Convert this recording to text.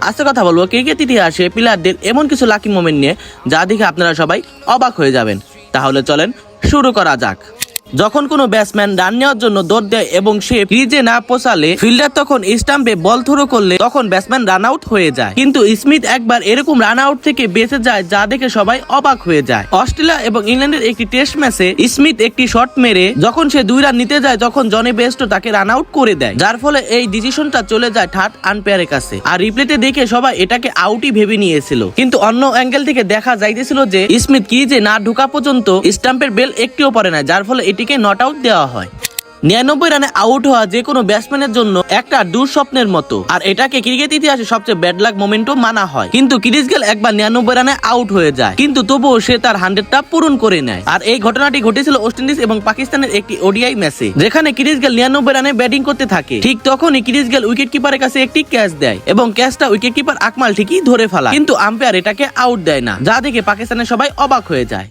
আজকে কথা বলবো ক্রিকেট ইতিহাসে প্লেয়ারদের এমন কিছু লাকি মোমেন্ট নিয়ে যা দেখে আপনারা সবাই অবাক হয়ে যাবেন। তাহলে চলেন শুরু করা যাক। যখন কোনো ব্যাটসম্যান রান নেওয়ার জন্য দৌড় দেয় এবং সে ক্রিজে না পৌঁছালে ফিল্ডার তখন স্টাম্পে বল থ্রো করলে তখন ব্যাটসম্যান রান আউট হয়ে যায়। কিন্তু স্মিথ একবার এরকম রান আউট থেকে বেঁচে যায় যা দেখে সবাই অবাক হয়ে যায়। অস্ট্রেলিয়া এবং ইংল্যান্ডের একটি টেস্ট ম্যাচে স্মিথ একটি শট মেরে যখন সে 2 রান নিতে যায় তখন জনি বেস্টো তাকে রান আউট করে দেয়, যার ফলে এই ডিসিশনটা চলে যায় থার্ড আম্পায়ারের কাছে। আর রিপ্লেতে দেখে সবাই এটাকে আউটই ভেবে নিয়েছিল, কিন্তু অন্য অ্যাঙ্গেল থেকে দেখা যাইতেছিল যে স্মিথ ক্রিজে না ঢোকা পর্যন্ত স্টাম্পের বেল একটিও পড়ে না, যার ফলে এটিকে নট আউট দেওয়া হয়। 99 রানে আউট হওয়া যে কোনো ব্যাটসম্যানের জন্য একটা দুঃস্বপ্নের মতো, আর এটাকে ক্রিকেট ইতিহাসে সবচেয়ে ব্যাড লাক মোমেন্টও মানা হয়। কিন্তু ক্রিস গেল একবার 99 রানে আউট হয়ে যায়, কিন্তু তবুও সে তার 100টা পূরণ করে নেয়। আর এই ঘটনাটি ঘটেছিল ওয়েস্ট ইন্ডিজ এবং পাকিস্তানের একটি ওডিআই ম্যাচে, যেখানে ক্রিস গেল 99 রানে ব্যাটিং করতে থাকে। ঠিক তখনই ক্রিস গেল উইকেট কিপারের কাছে একটি ক্যাচ দেয় এবং ক্যাচটা উইকেট কিপার আকমাল ঠিকই ধরে ফেলা, কিন্তু আম্পায়ার এটাকে আউট দেয় না, যা দেখে পাকিস্তানের সবাই অবাক হয়ে যায়।